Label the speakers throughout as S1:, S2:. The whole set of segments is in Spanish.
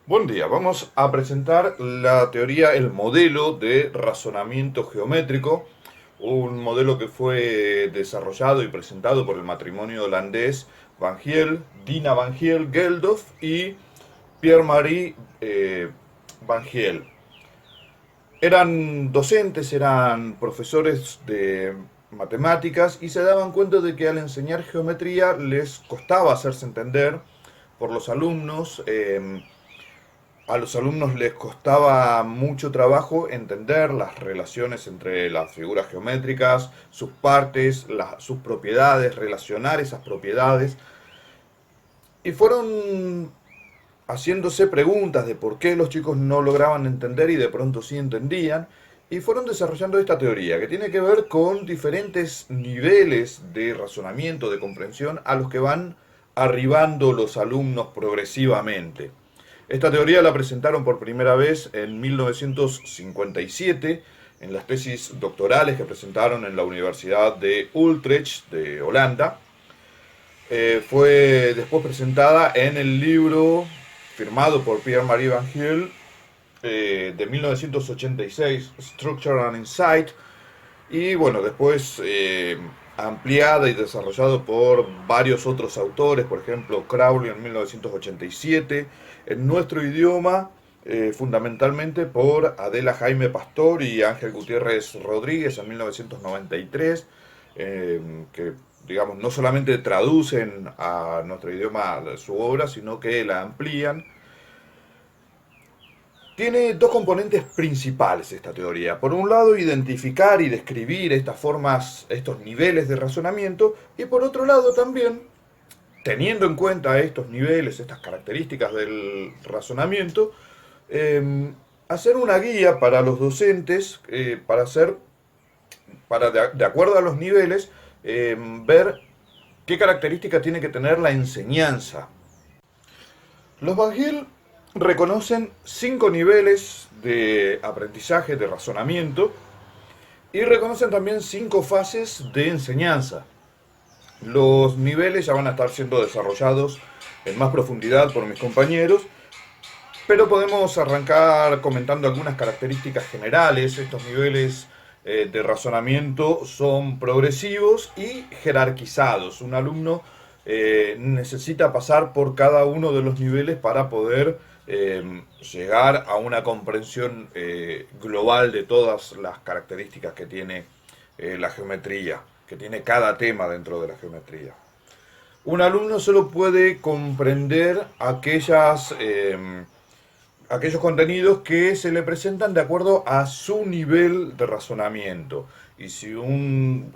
S1: Buen día, vamos a presentar la teoría, el modelo de razonamiento geométrico, un modelo que fue desarrollado y presentado por el matrimonio holandés Van Giel, Dina Van Giel Geldof y Pierre-Marie Van Giel. Eran docentes, eran profesores de matemáticas y se daban cuenta de que al enseñar geometría les costaba hacerse entender por los alumnos. A los alumnos les costaba mucho trabajo entender las relaciones entre las figuras geométricas, sus partes, sus propiedades, relacionar esas propiedades. Y fueron haciéndose preguntas de por qué los chicos no lograban entender y de pronto sí entendían. Y fueron desarrollando esta teoría que tiene que ver con diferentes niveles de razonamiento, de comprensión a los que van arribando los alumnos progresivamente. Esta teoría la presentaron por primera vez en 1957 en las tesis doctorales que presentaron en la Universidad de Utrecht de Holanda. Fue después presentada en el libro firmado por Pierre-Marie Van Giel de 1986, Structure and Insight, y bueno, después ampliada y desarrollado por varios otros autores, por ejemplo Crowley en 1987, en nuestro idioma, fundamentalmente por Adela Jaime Pastor y Ángel Gutiérrez Rodríguez en 1993, que digamos no solamente traducen a nuestro idioma su obra, sino que la amplían. Tiene dos componentes principales esta teoría. Por un lado, identificar y describir estas formas, estos niveles de razonamiento, y por otro lado también, teniendo en cuenta estos niveles, estas características del razonamiento, hacer una guía para los docentes, de acuerdo a los niveles, ver qué características tiene que tener la enseñanza. Los Van Giel reconocen 5 niveles de aprendizaje, de razonamiento, y reconocen también 5 fases de enseñanza. Los niveles ya van a estar siendo desarrollados en más profundidad por mis compañeros, pero podemos arrancar comentando algunas características generales. Estos niveles de razonamiento son progresivos y jerarquizados. Un alumno necesita pasar por cada uno de los niveles para poder llegar a una comprensión global de todas las características que tiene la geometría, que tiene cada tema dentro de la geometría. Un alumno solo puede comprender aquellos contenidos que se le presentan de acuerdo a su nivel de razonamiento. Y si un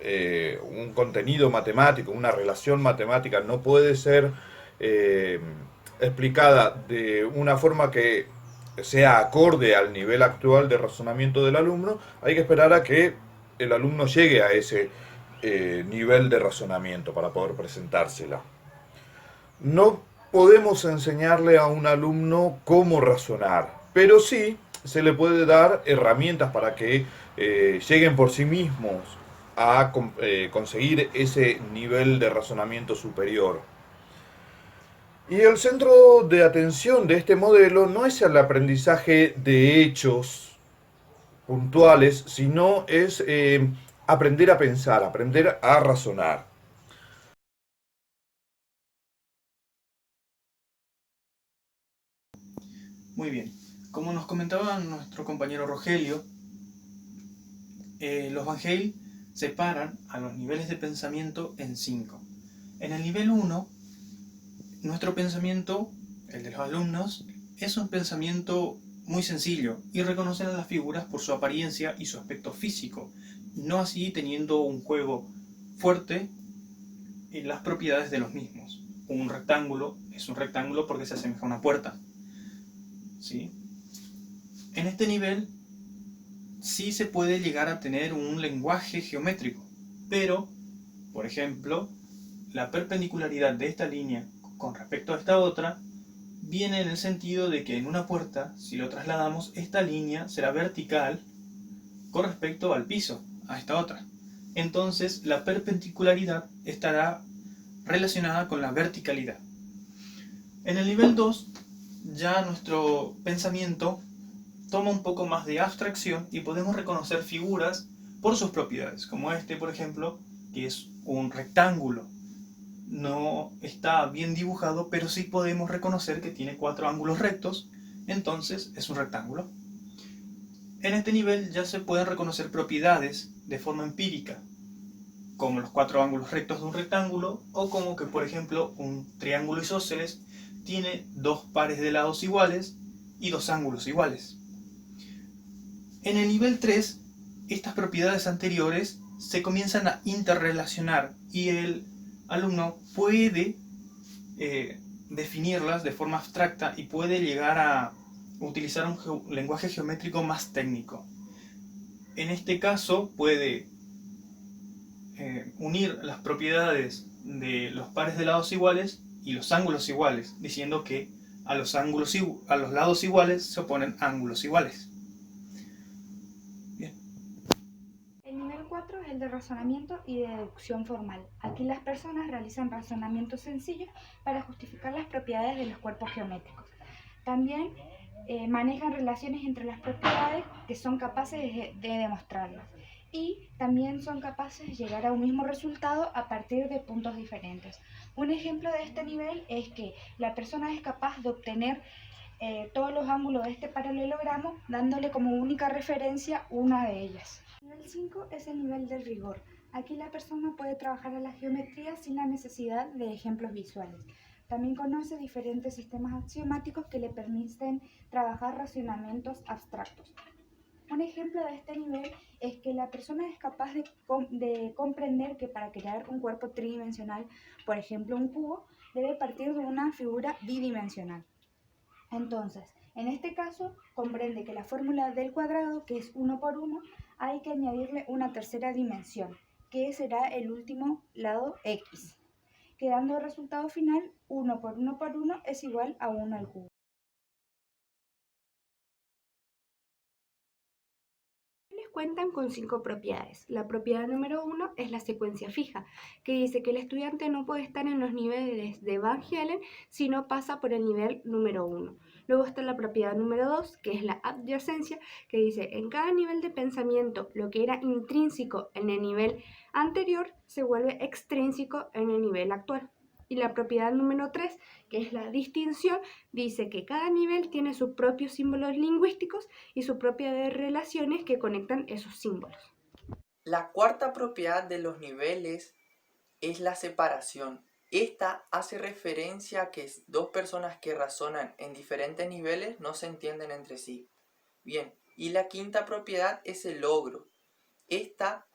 S1: contenido matemático, una relación matemática no puede ser eh, explicada de una forma que sea acorde al nivel actual de razonamiento del alumno, hay que esperar a que el alumno llegue a ese nivel de razonamiento para poder presentársela. No podemos enseñarle a un alumno cómo razonar, pero sí se le puede dar herramientas para que lleguen por sí mismos a conseguir ese nivel de razonamiento superior. Y el centro de atención de este modelo no es el aprendizaje de hechos puntuales, sino es aprender a pensar, aprender a razonar.
S2: Muy bien. Como nos comentaba nuestro compañero Rogelio, los Van Gale separan a los niveles de pensamiento en 5. En el nivel 1, nuestro pensamiento, el de los alumnos, es un pensamiento muy sencillo y reconocen a las figuras por su apariencia y su aspecto físico, no así teniendo un juego fuerte en las propiedades de los mismos. Un rectángulo es un rectángulo porque se asemeja a una puerta, ¿sí? En este nivel sí se puede llegar a tener un lenguaje geométrico, pero, por ejemplo, la perpendicularidad de esta línea con respecto a esta otra viene en el sentido de que en una puerta, si lo trasladamos, esta línea será vertical con respecto al piso, a esta otra. Entonces, la perpendicularidad estará relacionada con la verticalidad. En el nivel 2 ya nuestro pensamiento toma un poco más de abstracción y podemos reconocer figuras por sus propiedades, como este, por ejemplo, que es un rectángulo. No está bien dibujado, pero sí podemos reconocer que tiene 4 ángulos rectos, entonces es un rectángulo. En este nivel ya se pueden reconocer propiedades de forma empírica, como los 4 ángulos rectos de un rectángulo, o como que, por ejemplo, un triángulo isósceles tiene 2 pares de lados iguales y 2 ángulos iguales. En el nivel 3, estas propiedades anteriores se comienzan a interrelacionar y el alumno puede definirlas de forma abstracta y puede llegar a utilizar un lenguaje geométrico más técnico. En este caso puede unir las propiedades de los pares de lados iguales y los ángulos iguales, diciendo que a los lados iguales se oponen ángulos iguales. Bien.
S3: El nivel 4 es el de razonamiento y de deducción formal. Aquí las personas realizan razonamientos sencillos para justificar las propiedades de los cuerpos geométricos. También manejan relaciones entre las propiedades que son capaces de demostrarlas. Y también son capaces de llegar a un mismo resultado a partir de puntos diferentes. Un ejemplo de este nivel es que la persona es capaz de obtener todos los ángulos de este paralelogramo dándole como única referencia una de ellas. El nivel 5 es el nivel del rigor. Aquí la persona puede trabajar a la geometría sin la necesidad de ejemplos visuales. También conoce diferentes sistemas axiomáticos que le permiten trabajar racionamientos abstractos. Un ejemplo de este nivel es que la persona es capaz de comprender que para crear un cuerpo tridimensional, por ejemplo un cubo, debe partir de una figura bidimensional. Entonces, en este caso, comprende que la fórmula del cuadrado, que es 1 por 1, hay que añadirle una tercera dimensión, que será el último lado x, quedando el resultado final 1 por 1 por 1 es igual a 1 al cubo. Cuentan con 5 propiedades. La propiedad número 1 es la secuencia fija, que dice que el estudiante no puede estar en los niveles de Van Helen si no pasa por el nivel número 1. Luego está la propiedad número 2, que es la adyacencia, que dice en cada nivel de pensamiento lo que era intrínseco en el nivel anterior se vuelve extrínseco en el nivel actual. Y la propiedad número 3, que es la distinción, dice que cada nivel tiene sus propios símbolos lingüísticos y su propia de relaciones que conectan esos símbolos.
S4: La cuarta propiedad de los niveles es la separación. Esta hace referencia a que dos personas que razonan en diferentes niveles no se entienden entre sí. Bien, y la quinta propiedad es el logro. Esta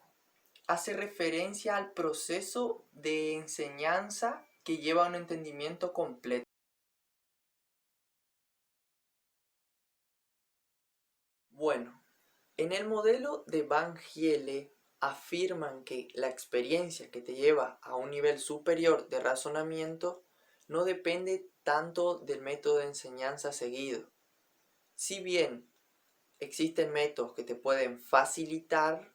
S4: hace referencia al proceso de enseñanza que lleva a un entendimiento completo. Bueno, en el modelo de Van Giele afirman que la experiencia que te lleva a un nivel superior de razonamiento no depende tanto del método de enseñanza seguido. Si bien existen métodos que te pueden facilitar,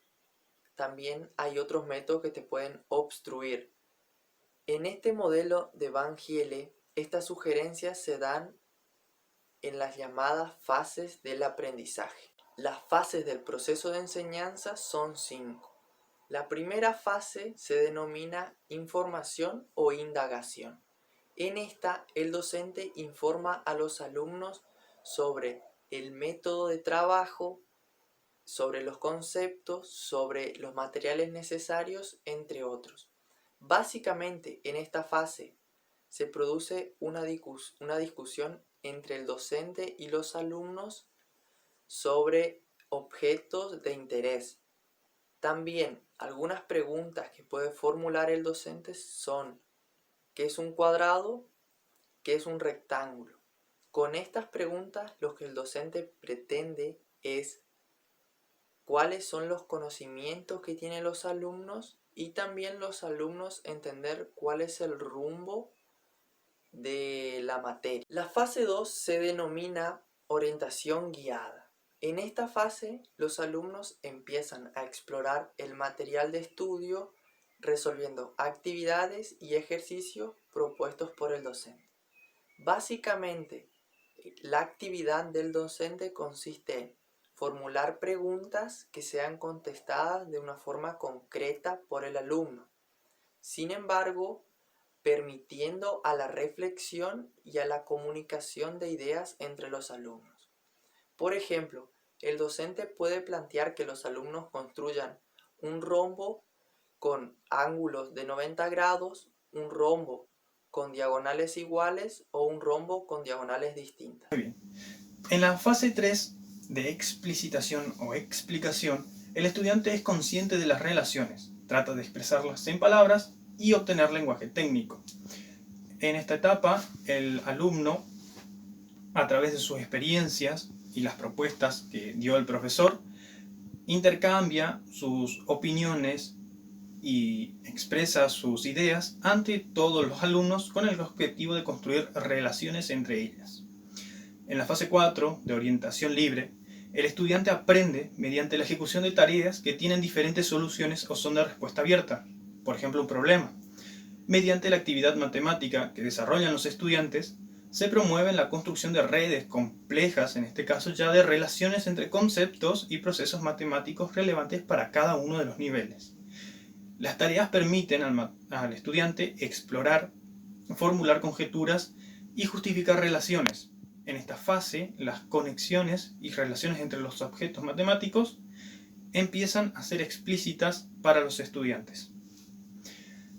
S4: también hay otros métodos que te pueden obstruir. En este modelo de Van Giele, estas sugerencias se dan en las llamadas fases del aprendizaje. Las fases del proceso de enseñanza son 5. La primera fase se denomina información o indagación. En esta, el docente informa a los alumnos sobre el método de trabajo, sobre los conceptos, sobre los materiales necesarios, entre otros. Básicamente, en esta fase se produce una discusión entre el docente y los alumnos sobre objetos de interés. También algunas preguntas que puede formular el docente son: ¿qué es un cuadrado? ¿Qué es un rectángulo? Con estas preguntas lo que el docente pretende es cuáles son los conocimientos que tienen los alumnos y también los alumnos entender cuál es el rumbo de la materia. La fase 2 se denomina orientación guiada. En esta fase, los alumnos empiezan a explorar el material de estudio resolviendo actividades y ejercicios propuestos por el docente. Básicamente, La actividad del docente consiste en formular preguntas que sean contestadas de una forma concreta por el alumno. Sin embargo, permitiendo a la reflexión y a la comunicación de ideas entre los alumnos. Por ejemplo, el docente puede plantear que los alumnos construyan un rombo con ángulos de 90 grados, un rombo con diagonales iguales o un rombo con diagonales distintas.
S2: Muy bien. En la fase 3 de explicitación o explicación, el estudiante es consciente de las relaciones, trata de expresarlas en palabras y obtener lenguaje técnico. En esta etapa, el alumno, a través de sus experiencias y las propuestas que dio el profesor, intercambia sus opiniones y expresa sus ideas ante todos los alumnos con el objetivo de construir relaciones entre ellas. En la fase 4 de orientación libre, el estudiante aprende mediante la ejecución de tareas que tienen diferentes soluciones o son de respuesta abierta, por ejemplo un problema. Mediante la actividad matemática que desarrollan los estudiantes, se promueve la construcción de redes complejas, en este caso ya de relaciones entre conceptos y procesos matemáticos relevantes para cada uno de los niveles. Las tareas permiten al estudiante explorar, formular conjeturas y justificar relaciones. En esta fase, las conexiones y relaciones entre los objetos matemáticos empiezan a ser explícitas para los estudiantes.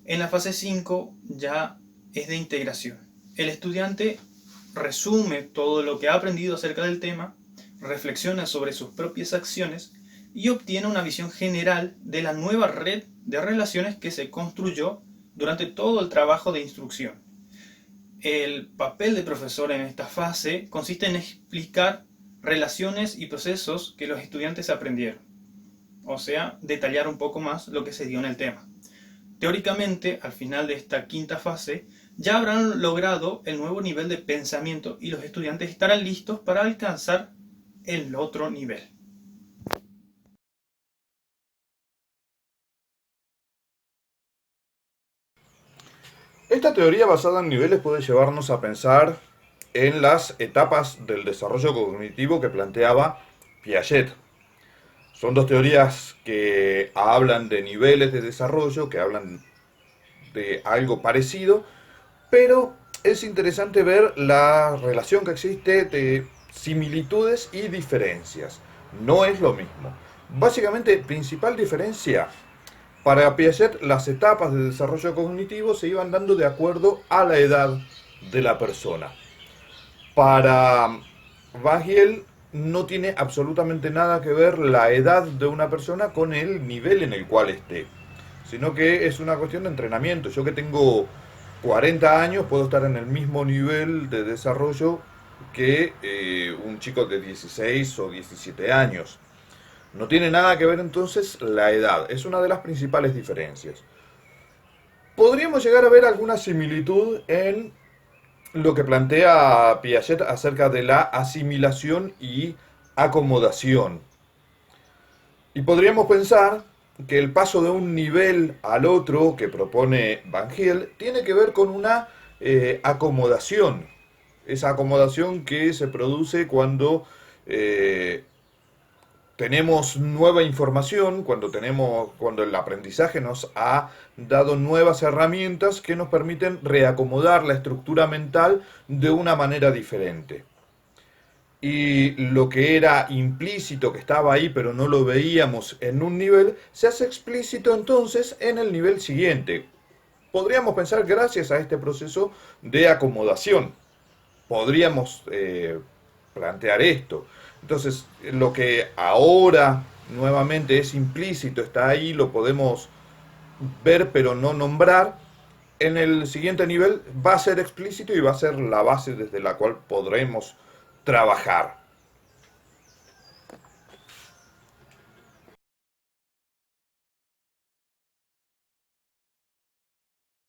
S2: En la fase 5 ya es de integración. El estudiante resume todo lo que ha aprendido acerca del tema, reflexiona sobre sus propias acciones y obtiene una visión general de la nueva red de relaciones que se construyó durante todo el trabajo de instrucción. El papel del profesor en esta fase consiste en explicar relaciones y procesos que los estudiantes aprendieron, o sea, detallar un poco más lo que se dio en el tema. Teóricamente, al final de esta quinta fase, ya habrán logrado el nuevo nivel de pensamiento y los estudiantes estarán listos para alcanzar el otro nivel.
S1: Esta teoría basada en niveles puede llevarnos a pensar en las etapas del desarrollo cognitivo que planteaba Piaget. Son dos teorías que hablan de niveles de desarrollo, que hablan de algo parecido, pero es interesante ver la relación que existe de similitudes y diferencias. No es lo mismo. Básicamente, principal diferencia, para Piaget las etapas de desarrollo cognitivo se iban dando de acuerdo a la edad de la persona. Para Bagel no tiene absolutamente nada que ver la edad de una persona con el nivel en el cual esté, sino que es una cuestión de entrenamiento. Yo que tengo 40 años puedo estar en el mismo nivel de desarrollo que un chico de 16 o 17 años. No tiene nada que ver entonces la edad, es una de las principales diferencias. Podríamos llegar a ver alguna similitud en lo que plantea Piaget acerca de la asimilación y acomodación. Y podríamos pensar que el paso de un nivel al otro que propone Van Giel tiene que ver con una acomodación. Esa acomodación que se produce cuando tenemos nueva información, cuando el aprendizaje nos ha dado nuevas herramientas que nos permiten reacomodar la estructura mental de una manera diferente. Y lo que era implícito, que estaba ahí pero no lo veíamos en un nivel, se hace explícito entonces en el nivel siguiente. Podríamos pensar gracias a este proceso de acomodación. Podríamos plantear esto. Entonces, lo que ahora nuevamente es implícito, está ahí, lo podemos ver pero no nombrar, en el siguiente nivel va a ser explícito y va a ser la base desde la cual podremos trabajar.